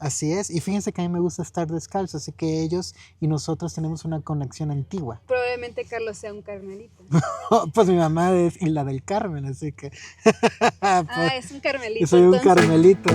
Así es, y fíjense que a mí me gusta estar descalzo, así que ellos y nosotros tenemos una conexión antigua. Probablemente Carlos sea un carmelita. Pues mi mamá es la del Carmen, así que pues, Es un carmelito. yo soy un entonces. carmelito.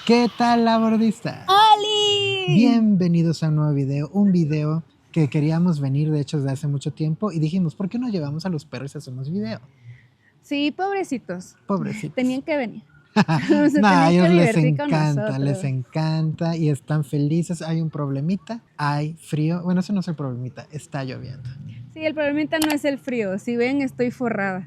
¿Qué tal, labordistas? ¡Oli! Bienvenidos a un nuevo video, un video que queríamos venir de hecho desde hace mucho tiempo y dijimos, ¿por qué no llevamos a los perros y hacemos video? Sí, pobrecitos. Pobrecitos. Tenían que venir. No, a ellos les divertir con encanta, nosotros. les encanta y están felices. Hay un problemita, hay frío. Bueno, eso no es el problemita, está lloviendo. Sí, el problemita no es el frío. Si ven, estoy forrada.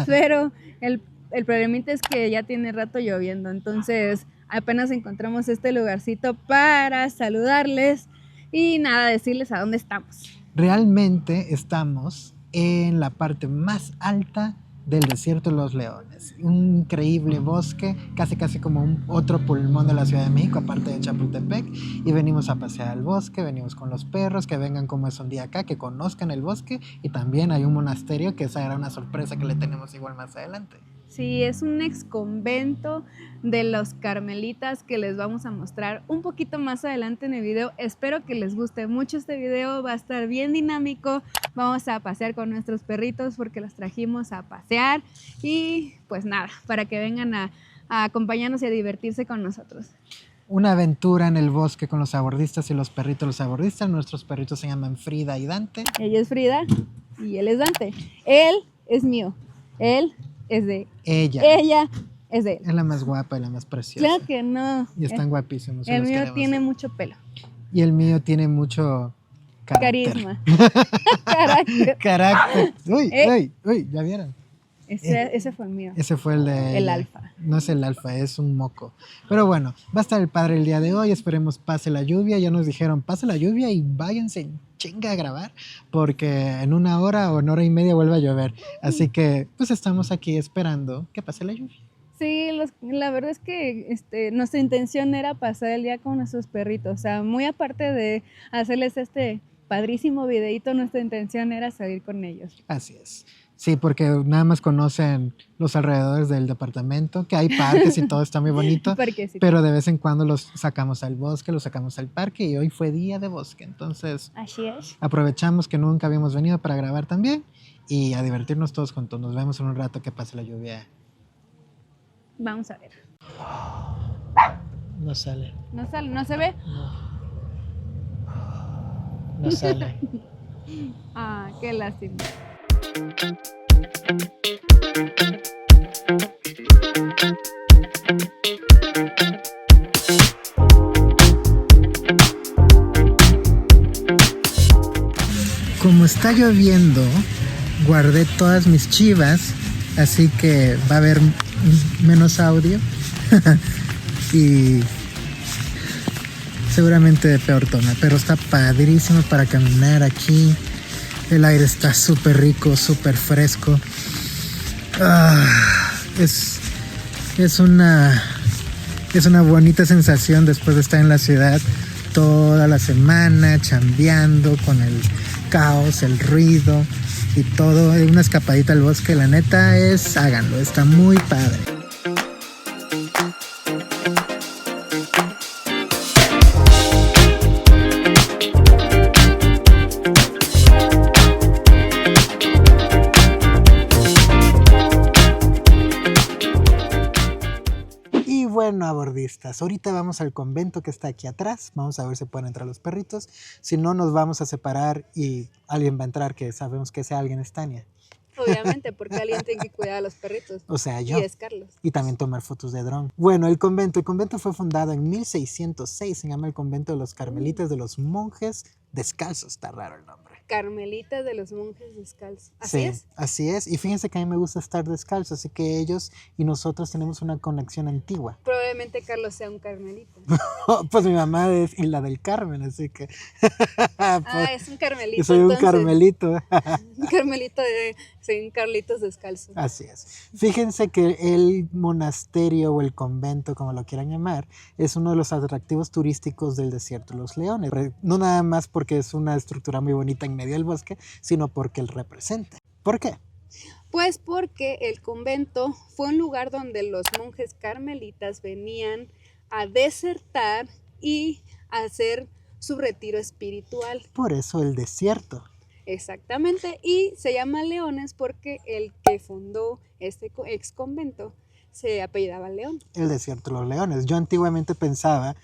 Pero el problemita es que ya tiene rato lloviendo. Entonces, apenas encontramos este lugarcito para saludarles y nada, decirles a dónde estamos. Realmente estamos en la parte más alta del desierto de los Leones. Un increíble bosque, casi como otro pulmón de la Ciudad de México, aparte de Chapultepec. Y venimos a pasear al bosque, venimos con los perros, que vengan como es un día acá, que conozcan el bosque. Y también hay un monasterio, que esa era una sorpresa que le tenemos igual más adelante. Sí, es un ex convento de los carmelitas que les vamos a mostrar un poquito más adelante en el video. Espero que les guste mucho este video, va a estar bien dinámico. Vamos a pasear con nuestros perritos porque los trajimos a pasear y pues nada, para que vengan a acompañarnos y a divertirse con nosotros. Una aventura en el bosque con los abordistas y los perritos los abordistas. Nuestros perritos se llaman Frida y Dante. Ella es Frida y él es Dante. Él es mío, él es de ella es de él. es la más guapa y la más preciosa. Claro que no. Y están guapísimos. El mío tiene mucho pelo. Y el mío tiene mucho carácter. Carisma. Carácter. Carácter. Uy, ¿ya vieron? Ese fue el mío. Ese fue el de... El alfa. No es el alfa, es un moco. Pero bueno, va a estar el padre el día de hoy. Esperemos pase la lluvia. Ya nos dijeron, pase la lluvia y váyanse en chinga a grabar. Porque en una hora o en hora y media vuelve a llover. Así que pues estamos aquí esperando que pase la lluvia. Sí, la verdad es que nuestra intención era pasar el día con nuestros perritos. O sea, muy aparte de hacerles este padrísimo videito, nuestra intención era salir con ellos. Así es. Sí, porque nada más conocen los alrededores del departamento, que hay parques y todo está muy bonito, pero de vez en cuando los sacamos al bosque, los sacamos al parque y hoy fue día de bosque, entonces así es. Aprovechamos que nunca habíamos venido para grabar también y a divertirnos todos juntos. Nos vemos en un rato que pase la lluvia. Vamos a ver. No sale. ¿No sale? ¿No se ve? No sale. Qué lástima. Como está lloviendo, guardé todas mis chivas, así que va a haber menos audio y seguramente de peor tono, pero está padrísimo para caminar aquí. El aire está súper rico, súper fresco. Es una bonita sensación después de estar en la ciudad toda la semana, chambeando con el caos, el ruido y todo. Una escapadita al bosque, la neta háganlo, está muy padre. Bueno, abordistas, ahorita vamos al convento que está aquí atrás, vamos a ver si pueden entrar los perritos, si no nos vamos a separar y alguien va a entrar que sabemos que ese alguien es Tania. Obviamente, porque alguien tiene que cuidar a los perritos. O sea, yo. Y es Carlos. Y también tomar fotos de dron. Bueno, el convento fue fundado en 1606, se llama el convento de los carmelitas de los monjes descalzos, está raro el nombre. carmelitas de los monjes descalzos. ¿Así es? Así es. Y fíjense que a mí me gusta estar descalzo, así que ellos y nosotros tenemos una conexión antigua. Probablemente Carlos sea un carmelita. Pues mi mamá es y la del Carmen, así que... Es un carmelito. Yo soy un carmelito. Un carmelito soy un Carlitos descalzo. Así es. Fíjense que el monasterio o el convento, como lo quieran llamar, es uno de los atractivos turísticos del Desierto de los Leones. No nada más porque es una estructura muy bonita en medio del bosque, sino porque él representa. ¿Por qué? Pues porque el convento fue un lugar donde los monjes carmelitas venían a desertar y a hacer su retiro espiritual. Por eso el desierto. Exactamente, y se llama Leones porque el que fundó este ex convento se apellidaba León. El Desierto de los Leones. Yo antiguamente pensaba,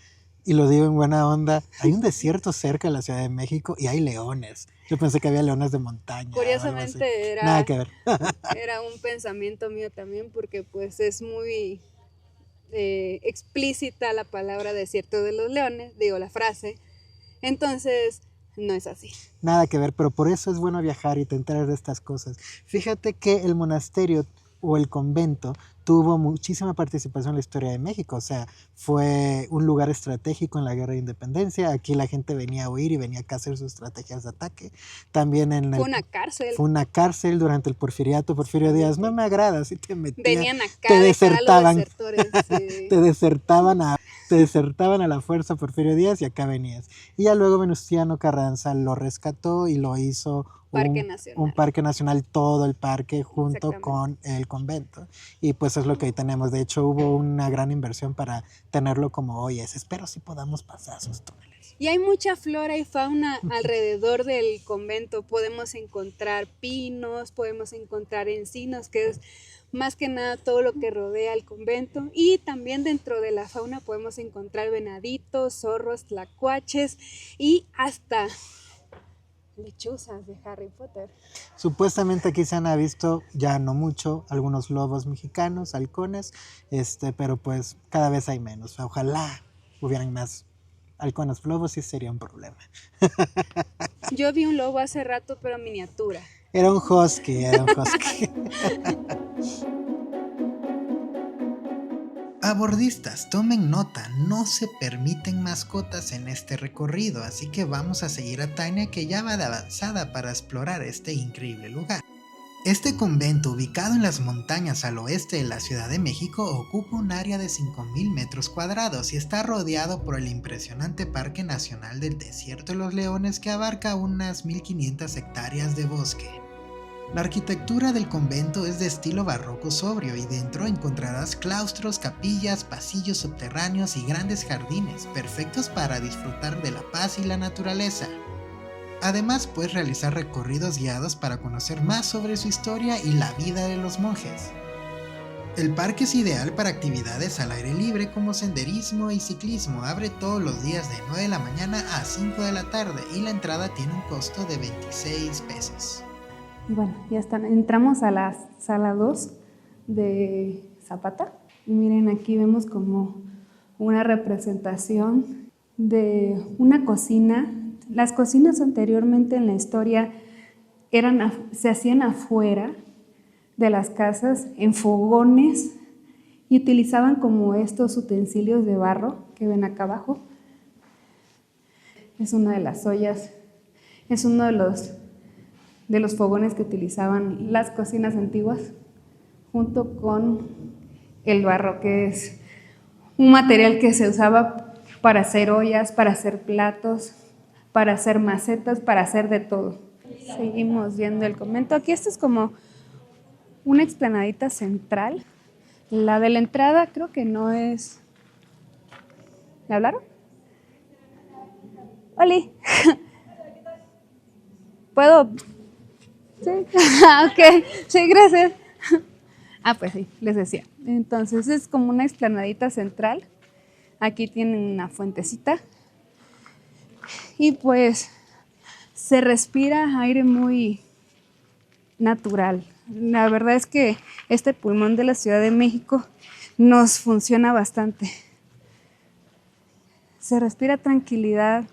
y lo digo en buena onda, hay un desierto cerca de la Ciudad de México y hay leones. Yo pensé que había leones de montaña. Curiosamente Nada que ver. Era un pensamiento mío también porque pues es muy explícita la palabra Desierto de los Leones, digo la frase, entonces no es así. Nada que ver, pero por eso es bueno viajar y te enteras de estas cosas. Fíjate que el monasterio o el convento tuvo muchísima participación en la historia de México, o sea, fue un lugar estratégico en la Guerra de Independencia. Aquí la gente venía a huir y venía a hacer sus estrategias de ataque. También fue una cárcel. Fue una cárcel durante el porfiriato. Porfirio Díaz, no me agrada, si te metían. Venían acá, te desertaban, sí. te desertaban a la fuerza Porfirio Díaz y acá venías. Y ya luego Venustiano Carranza lo rescató y lo hizo un parque nacional, todo el parque junto con el convento. Y pues es lo que ahí tenemos. De hecho, hubo una gran inversión para tenerlo como hoy es. Espero si podamos pasar sus túneles. Y hay mucha flora y fauna alrededor del convento. Podemos encontrar pinos, podemos encontrar encinos, que es más que nada todo lo que rodea el convento. Y también dentro de la fauna podemos encontrar venaditos, zorros, tlacuaches y hasta lechuzas de Harry Potter. Supuestamente aquí se han visto, ya no mucho, algunos lobos mexicanos, halcones, pero pues cada vez hay menos. Ojalá hubieran más halcones. Lobos sí sería un problema. Yo vi un lobo hace rato, pero miniatura. Era un husky. Abordistas, tomen nota, no se permiten mascotas en este recorrido, así que vamos a seguir a Tania, que ya va de avanzada para explorar este increíble lugar. Este convento, ubicado en las montañas al oeste de la Ciudad de México, ocupa un área de 5,000 metros cuadrados y está rodeado por el impresionante Parque Nacional del Desierto de los Leones, que abarca unas 1,500 hectáreas de bosque. La arquitectura del convento es de estilo barroco sobrio y dentro encontrarás claustros, capillas, pasillos subterráneos y grandes jardines, perfectos para disfrutar de la paz y la naturaleza. Además, puedes realizar recorridos guiados para conocer más sobre su historia y la vida de los monjes. El parque es ideal para actividades al aire libre como senderismo y ciclismo. Abre todos los días de 9 de la mañana a 5 de la tarde y la entrada tiene un costo de 26 pesos. Bueno, ya están. Entramos a la sala 2 de Zapata. Y miren, aquí vemos como una representación de una cocina. Las cocinas anteriormente en la historia se hacían afuera de las casas, en fogones, y utilizaban como estos utensilios de barro que ven acá abajo. Es una de las ollas, es uno de los fogones que utilizaban las cocinas antiguas, junto con el barro, que es un material que se usaba para hacer ollas, para hacer platos, para hacer macetas, para hacer de todo. Seguimos viendo el convento. Aquí esto es como una explanadita central. La de la entrada creo que no es... ¿Me hablaron? ¡Oli! ¿Puedo...? Sí, ok, sí, gracias. Pues sí, les decía. Entonces es como una explanadita central. Aquí tienen una fuentecita. Y pues se respira aire muy natural. La verdad es que este pulmón de la Ciudad de México nos funciona bastante. Se respira tranquilidad,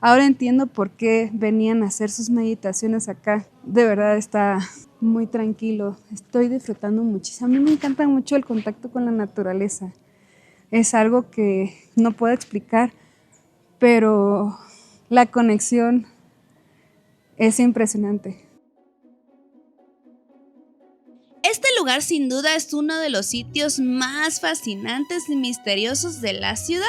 Ahora entiendo por qué venían a hacer sus meditaciones acá. De verdad está muy tranquilo. Estoy disfrutando muchísimo. A mí me encanta mucho el contacto con la naturaleza. Es algo que no puedo explicar, pero la conexión es impresionante. Este lugar sin duda es uno de los sitios más fascinantes y misteriosos de la ciudad.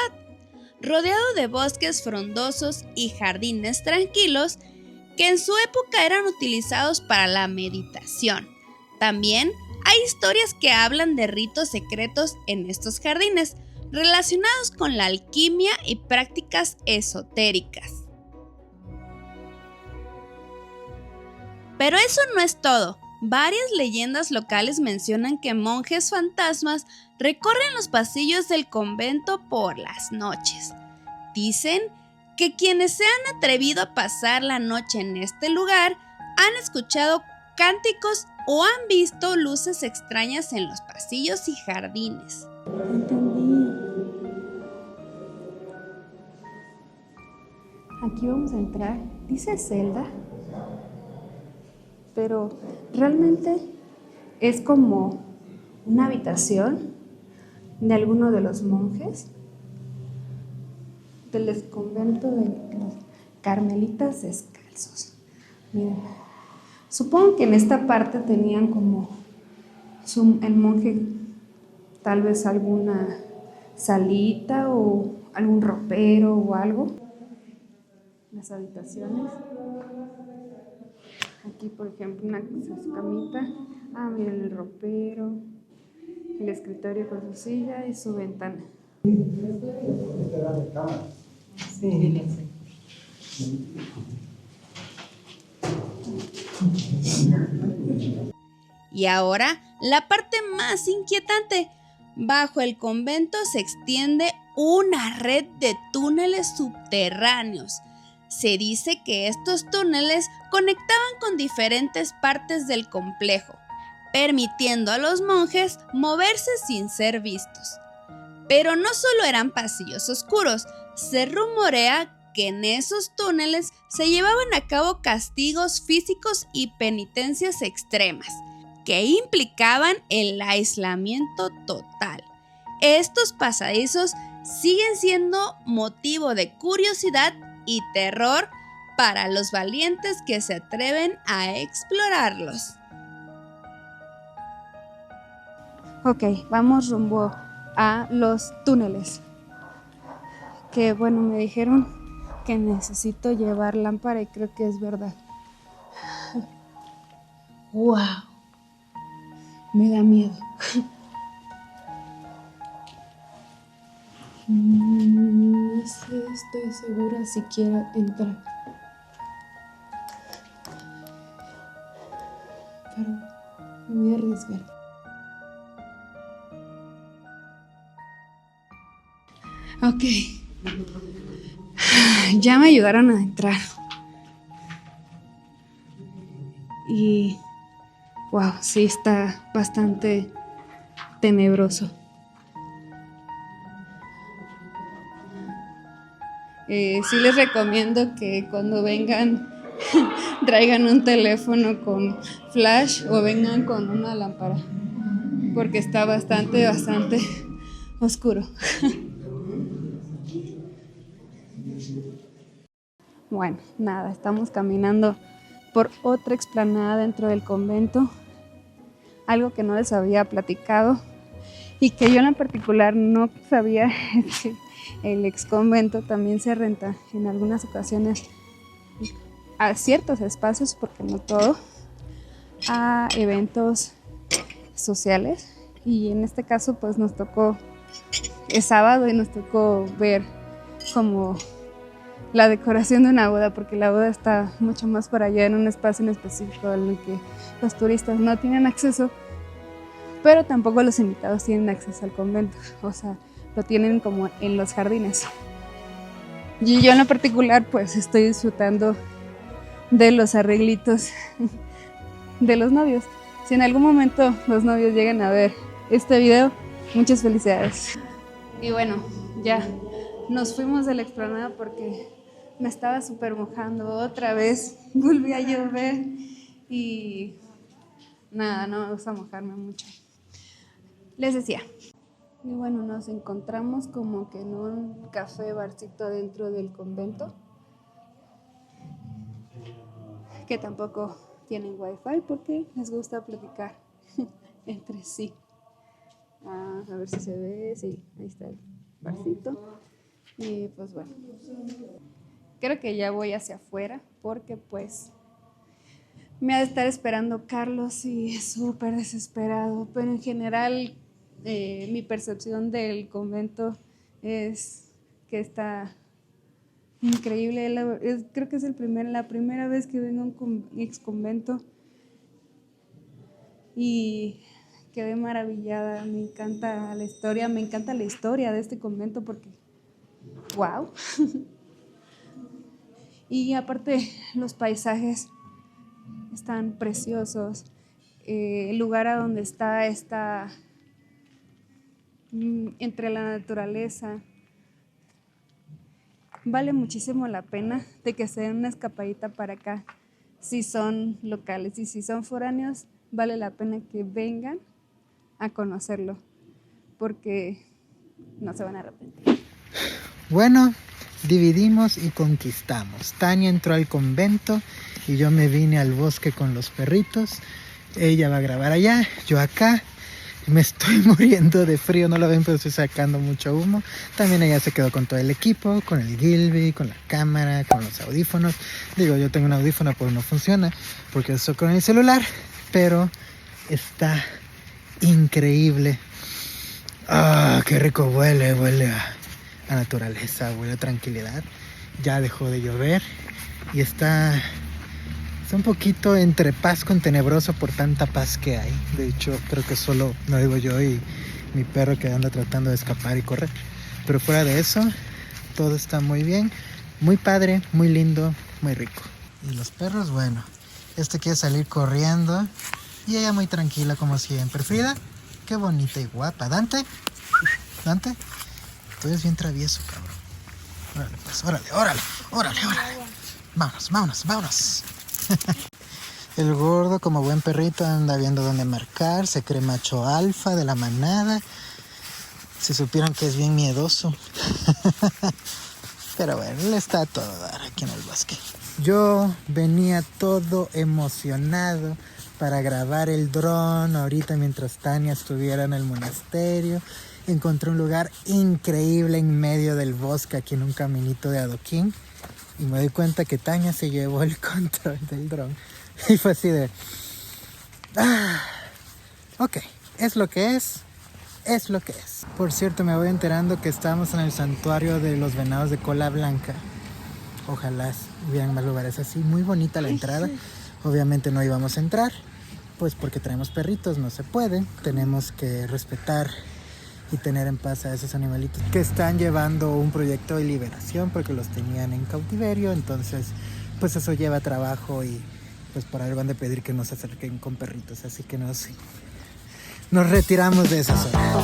Rodeado de bosques frondosos y jardines tranquilos que en su época eran utilizados para la meditación. También hay historias que hablan de ritos secretos en estos jardines, relacionados con la alquimia y prácticas esotéricas. Pero eso no es todo. Varias leyendas locales mencionan que monjes fantasmas recorren los pasillos del convento por las noches. Dicen que quienes se han atrevido a pasar la noche en este lugar han escuchado cánticos o han visto luces extrañas en los pasillos y jardines. Entendí. Aquí vamos a entrar. Dice celda, pero realmente es como una habitación de alguno de los monjes del convento de los carmelitas descalzos. Miren, supongo que en esta parte tenían como el monje tal vez alguna salita o algún ropero o algo. Las habitaciones. Aquí, por ejemplo, una camita. Ah, miren el ropero, el escritorio con su silla y su ventana. Sí. Y ahora, la parte más inquietante. Bajo el convento se extiende una red de túneles subterráneos. Se dice que estos túneles conectaban con diferentes partes del complejo, permitiendo a los monjes moverse sin ser vistos. Pero no solo eran pasillos oscuros, se rumorea que en esos túneles se llevaban a cabo castigos físicos y penitencias extremas, que implicaban el aislamiento total. Estos pasadizos siguen siendo motivo de curiosidad y terror para los valientes que se atreven a explorarlos. Ok, vamos rumbo a los túneles. Que bueno, me dijeron que necesito llevar lámpara y creo que es verdad. ¡Wow! Me da miedo. No sé, estoy segura si quiero entrar. Pero me voy a arriesgar. Ok. Ya me ayudaron a entrar. Y wow, sí está bastante tenebroso. Sí les recomiendo que cuando vengan traigan un teléfono con flash o vengan con una lámpara, porque está bastante oscuro. Bueno, nada, estamos caminando por otra explanada dentro del convento, algo que no les había platicado y que yo en particular no sabía es que el ex convento también se renta en algunas ocasiones a ciertos espacios, porque no todo, a eventos sociales, y en este caso pues nos tocó, es sábado y nos tocó ver como la decoración de una boda, porque la boda está mucho más por allá en un espacio en específico en el que los turistas no tienen acceso, pero tampoco los invitados tienen acceso al convento, o sea, lo tienen como en los jardines. Y yo en lo particular pues estoy disfrutando de los arreglitos de los novios. Si en algún momento los novios llegan a ver este video, muchas felicidades. Y bueno, ya nos fuimos de la explanada porque me estaba súper mojando. Otra vez volví a llover y nada, no me gusta mojarme mucho. Les decía. Y bueno, nos encontramos como que en un café barcito dentro del convento, que tampoco tienen wifi porque les gusta platicar entre sí. A ver si se ve, sí, ahí está el barcito. Y pues bueno, creo que ya voy hacia afuera porque pues me ha de estar esperando Carlos y es súper desesperado, pero en general mi percepción del convento es que está increíble. Creo que es la primera vez que vengo a un ex convento y quedé maravillada. Me encanta la historia de este convento porque wow. Y aparte los paisajes están preciosos. El lugar a donde está entre la naturaleza. Vale muchísimo la pena de que se den una escapadita para acá. Si son locales y si son foráneos, vale la pena que vengan a conocerlo, porque no se van a arrepentir. Bueno, dividimos y conquistamos. Tania entró al convento y yo me vine al bosque con los perritos. Ella va a grabar allá, yo acá. Me estoy muriendo de frío, no lo ven, pero estoy sacando mucho humo. También ella se quedó con todo el equipo, con el Gilby, con la cámara, con los audífonos. Digo, yo tengo un audífono, pero no funciona porque estoy con el celular. Pero está increíble. Ah, qué rico huele a naturaleza, huele a tranquilidad. Ya dejó de llover y está un poquito entre paz con tenebroso por tanta paz que hay. De hecho, creo que solo no digo yo y mi perro que anda tratando de escapar y correr. Pero fuera de eso, todo está muy bien, muy padre, muy lindo, muy rico. Y los perros, bueno, este quiere salir corriendo y ella muy tranquila como siempre. Frida, qué bonita y guapa. Dante, tú eres bien travieso, cabrón. Órale, pues, órale. Vámonos. El gordo, como buen perrito, anda viendo dónde marcar. Se cree macho alfa de la manada. Si supieran que es bien miedoso. Pero bueno, él está a todo dar aquí en el bosque. Yo venía todo emocionado para grabar el dron ahorita mientras Tania estuviera en el monasterio. Encontré un lugar increíble en medio del bosque, aquí en un caminito de adoquín. Y me doy cuenta que Tania se llevó el control del dron. Y fue así de... ok, es lo que es. Por cierto, me voy enterando que estamos en el santuario de los venados de cola blanca. Ojalá vean más lugares así. Muy bonita la entrada. Obviamente no íbamos a entrar, pues porque traemos perritos, no se puede. Tenemos que respetar y tener en paz a esos animalitos que están llevando un proyecto de liberación porque los tenían en cautiverio. Entonces pues eso lleva trabajo y pues por ahí van de pedir que nos acerquen con perritos, así que nos retiramos de esa zona.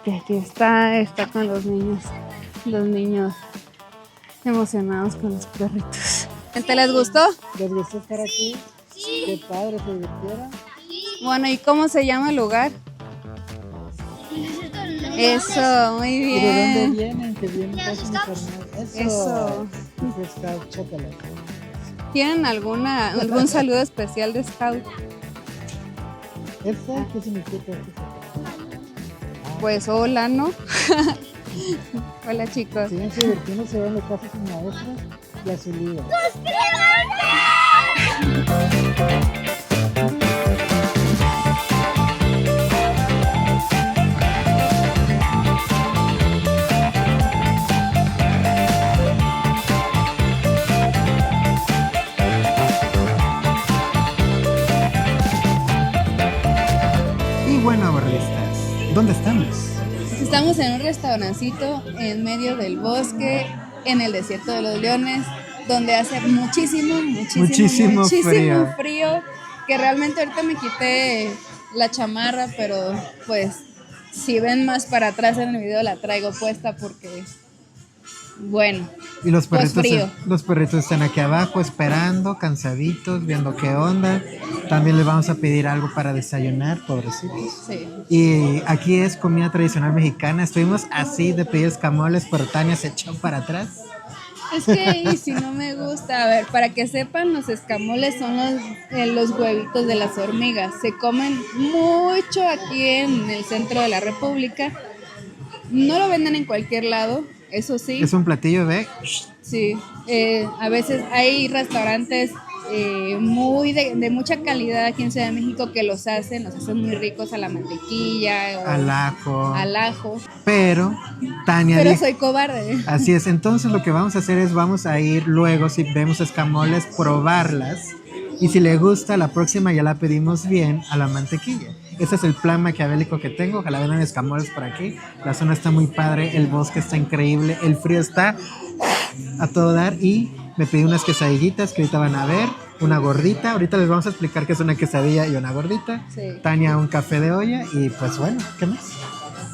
Que aquí está con los niños emocionados con los perritos. ¿Te les gustó? ¿Les gustó estar aquí? Sí. Qué padre, se divirtieron. Bueno, ¿y cómo se llama el lugar? Eso, muy bien. ¿Y de dónde vienen? Que vienen casi Eso. Es Scout Chocolate. ¿Tienen algún saludo especial de Scout? ¿Qué significa? Pues hola, ¿no? Hola, chicos. Siguen divirtiéndose, van de casa sin maestros y a su lío. Y bueno, burlistas, ¿dónde estamos? Estamos en un restaurancito en medio del bosque, en el desierto de los leones, donde hace muchísimo frío, que realmente ahorita me quité la chamarra, pero pues si ven más para atrás en el video la traigo puesta porque bueno. Y los Pues frío. los perritos están aquí abajo esperando, cansaditos, viendo qué onda. También les vamos a pedir algo para desayunar, pobrecitos. Sí. Y aquí es comida tradicional mexicana. Estuvimos así de pedir escamoles, pero Tania se echó para atrás. Es que ahí si no me gusta, a ver, para que sepan, los escamoles son los huevitos de las hormigas. Se comen mucho aquí en el centro de la República. No lo venden en cualquier lado, eso sí. Es un platillo de... Sí, a veces hay restaurantes muy de mucha calidad aquí en Ciudad de México que los hacen muy ricos a la mantequilla o al ajo. Pero Tania dijo, soy cobarde. así es, entonces lo que vamos a hacer es vamos a ir luego, si vemos escamoles, probarlas. Y si le gusta, la próxima ya la pedimos bien a la mantequilla. Ese es el plan maquiavélico que tengo. Ojalá vengan escamoles por aquí. La zona está muy padre, el bosque está increíble, el frío está a todo dar. Y me pedí unas quesadillitas que ahorita van a ver, una gordita. Ahorita les vamos a explicar qué es una quesadilla y una gordita. Sí. Tania, un café de olla y pues bueno, ¿qué más?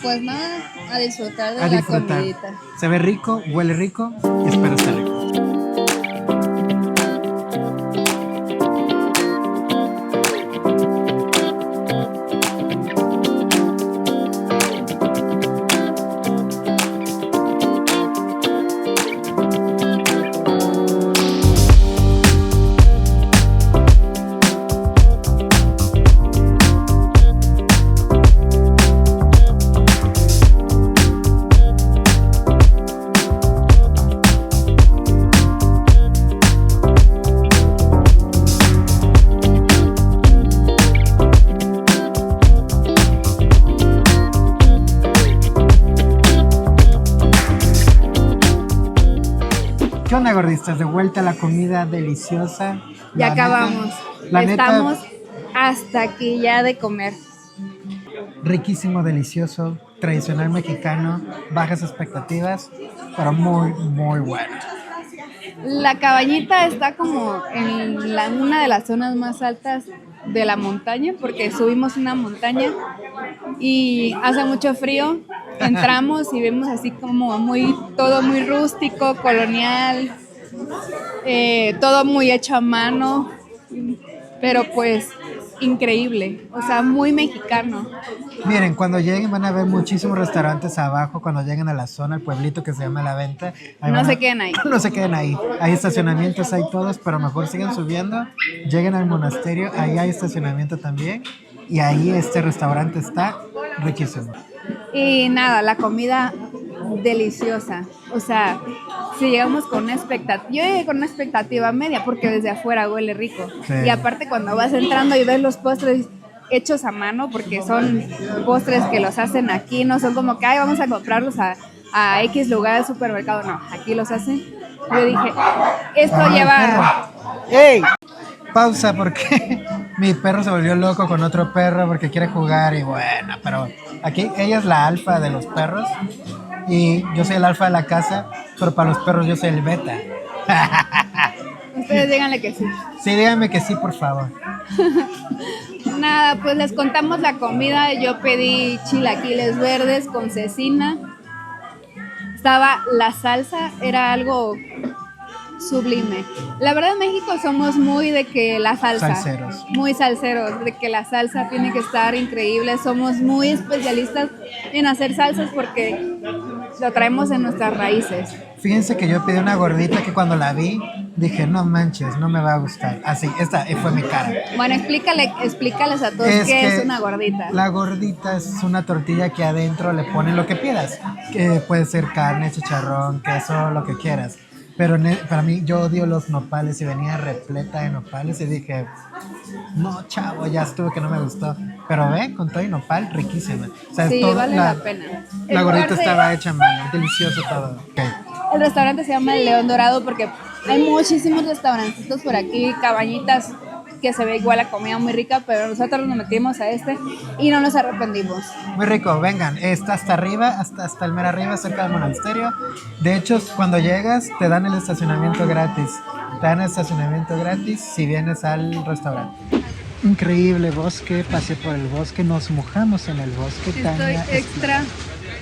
Pues nada, a disfrutar de A la disfrutar. comidita. Se ve rico, huele rico y espero esté rico. ¿Qué onda, gordistas? De vuelta a la comida deliciosa. Ya La acabamos. neta, la neta, Estamos hasta aquí ya de comer. riquísimo, delicioso, tradicional mexicano, bajas expectativas, pero muy, muy bueno. La cabañita está como en una de las zonas más altas de la montaña, porque subimos una montaña y hace mucho frío. Entramos y vemos así como todo muy rústico, colonial, todo muy hecho a mano, pero pues increíble, o sea, muy mexicano. Miren, cuando lleguen van a ver muchísimos restaurantes abajo, cuando lleguen a la zona, el pueblito que se llama La Venta. No se queden ahí. No se queden ahí. Hay estacionamientos, hay todos, pero mejor sigan subiendo. Lleguen al monasterio, ahí hay estacionamiento también. Y ahí este restaurante está riquísimo. Y nada, la comida deliciosa. O sea, si llegamos con una expectativa, yo llegué con una expectativa media porque desde afuera huele rico. Sí. Y aparte cuando vas entrando y ves los postres hechos a mano, porque son postres que los hacen aquí, no son como que ay, vamos a comprarlos a X lugar del supermercado, no, aquí los hacen. Yo dije, esto Ay, lleva... perro. ¡Ey! Pausa porque mi perro se volvió loco con otro perro porque quiere jugar y bueno, pero aquí ella es la alfa de los perros y yo soy el alfa de la casa, pero para los perros yo soy el beta. Ustedes díganle que sí. Sí, díganme que sí, por favor. Nada, pues les contamos la comida. Yo pedí chilaquiles verdes con cecina. Estaba la salsa, era algo sublime. La verdad en México somos muy de que la salsa, Salseros. muy salseros, de que la salsa tiene que estar increíble. Somos muy especialistas en hacer salsas porque lo traemos en nuestras raíces. Fíjense que yo pedí una gordita que cuando la vi dije, no manches, no me va a gustar. Así, esta fue mi cara. Bueno, explícales a todos qué que es una gordita. La gordita es una tortilla que adentro le ponen lo que pidas. Que puede ser carne, chicharrón, queso, lo que quieras. Pero para mí, yo odio los nopales y venía repleta de nopales y dije, no, chavo, ya estuvo que no me gustó. Pero ve, con todo y nopal, riquísima. O sea, Sí, todo, vale la pena. La El gordita lugar estaba hecha a mano, delicioso todo. Okay. El restaurante se llama El León Dorado porque hay muchísimos restaurancitos por aquí, cabañitas que se ve igual la comida muy rica, pero nosotros nos metimos a este y no nos arrepentimos. Muy rico, vengan, está hasta arriba, hasta el mero arriba, cerca del monasterio. De hecho, cuando llegas, te dan el estacionamiento gratis. Te dan el estacionamiento gratis si vienes al restaurante. Increíble bosque, pasé por el bosque, nos mojamos en el bosque. Estoy Tania, extra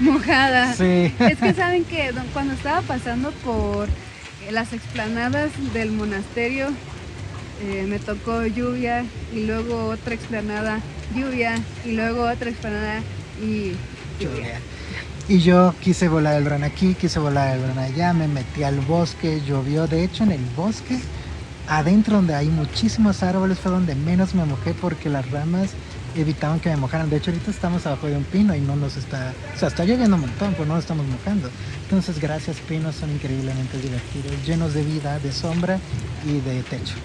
mojada. Sí. Es que saben que cuando estaba pasando por las explanadas del monasterio, me tocó lluvia y luego otra explanada, lluvia y luego otra explanada y lluvia. Y yo quise volar el dron aquí, quise volar el dron allá, me metí al bosque, llovió. De hecho, en el bosque, adentro donde hay muchísimos árboles, fue donde menos me mojé porque las ramas evitaban que me mojaran. De hecho, ahorita estamos abajo de un pino y no nos está... O sea, está lloviendo un montón, pero no nos estamos mojando. Entonces, gracias, pinos, son increíblemente divertidos, llenos de vida, de sombra y de techo.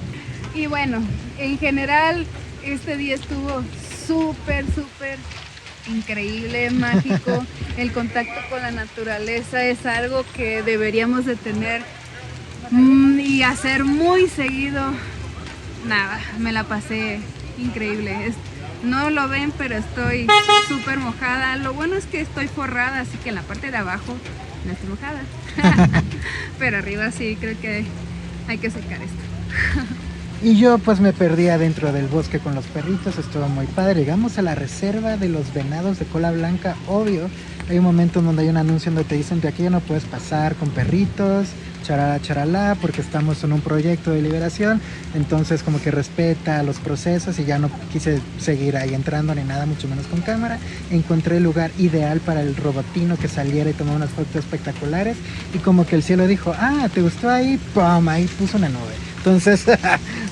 Y bueno, en general, este día estuvo súper increíble, mágico. El contacto con la naturaleza es algo que deberíamos de tener y hacer muy seguido. Nada, me la pasé increíble. No lo ven, pero estoy súper mojada. Lo bueno es que estoy forrada, así que en la parte de abajo no estoy mojada. Pero arriba sí, creo que hay que secar esto. Y yo pues me perdí adentro del bosque con los perritos, estuvo muy padre. Llegamos a la reserva de los venados de cola blanca, obvio. Hay un momento en donde hay un anuncio donde te dicen que aquí ya no puedes pasar con perritos, charala, charalá, porque estamos en un proyecto de liberación. Entonces como que respeta los procesos y ya no quise seguir ahí entrando ni nada, mucho menos con cámara. Encontré el lugar ideal para el robotino que saliera y tomara unas fotos espectaculares. Y como que el cielo dijo, ah, ¿te gustó ahí? ¡Pum! Ahí puso una nube. Entonces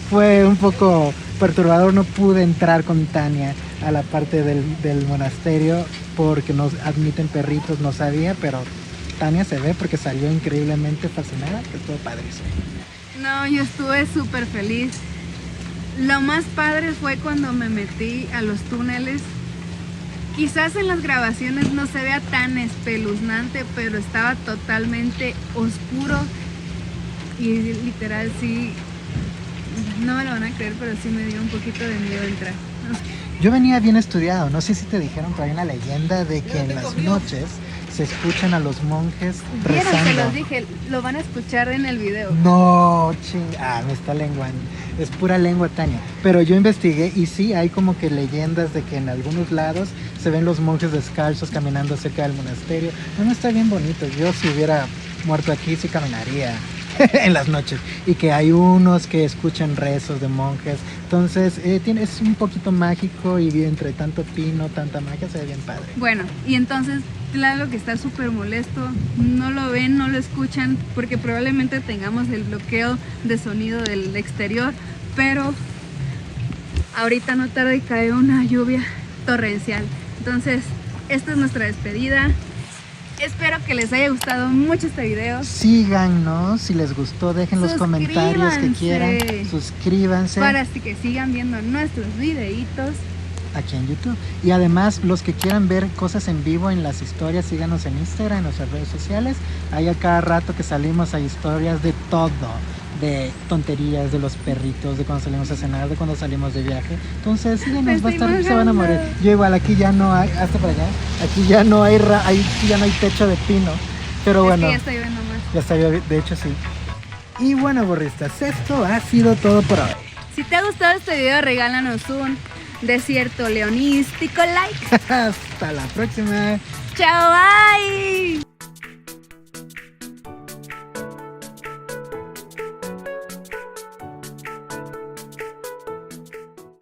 fue un poco perturbador, no pude entrar con Tania a la parte del monasterio porque nos admiten perritos, no sabía, pero Tania se ve porque salió increíblemente fascinada, que estuvo padrísimo. No, yo estuve súper feliz. Lo más padre fue cuando me metí a los túneles. Quizás en las grabaciones no se vea tan espeluznante, pero estaba totalmente oscuro. Y literal sí, no me lo van a creer, pero sí me dio un poquito de miedo entrar. Yo venía bien estudiado, no sé si te dijeron, pero hay una leyenda de que en las noches se escuchan a los monjes Vieron, rezando. se los dije, lo van a escuchar en el video. No, me está lenguando. Es pura lengua, Tania. Pero yo investigué y sí, hay como que leyendas de que en algunos lados se ven los monjes descalzos caminando cerca del monasterio. No, está bien bonito. Yo si hubiera muerto aquí sí caminaría en las noches. Y que hay unos que escuchan rezos de monjes. Entonces es un poquito mágico y entre tanto pino, tanta magia, se ve bien padre. Bueno, y entonces claro que está súper molesto, no lo ven, no lo escuchan, porque probablemente tengamos el bloqueo de sonido del exterior, pero ahorita no tarda y cae una lluvia torrencial. Entonces, esta es nuestra despedida. Espero que les haya gustado mucho este video. Síganos, si les gustó, dejen los comentarios que quieran. Suscríbanse. Para que sigan viendo nuestros videitos aquí en YouTube. Y además, los que quieran ver cosas en vivo en las historias, síganos en Instagram, en nuestras redes sociales. Ahí a cada rato que salimos hay historias de todo, de tonterías, de los perritos, de cuando salimos a cenar, de cuando salimos de viaje. Entonces, síganos, va a estar, se van a morir. Yo igual, aquí ya no hay, hasta para allá, aquí ya no hay, aquí ya no hay techo de pino. Pero bueno, ya está lloviendo más. Ya está lloviendo, de hecho sí. Y bueno, borristas, esto ha sido todo por hoy. Si te ha gustado este video, regálanos un desierto leonístico like. Hasta la próxima. Chao, bye.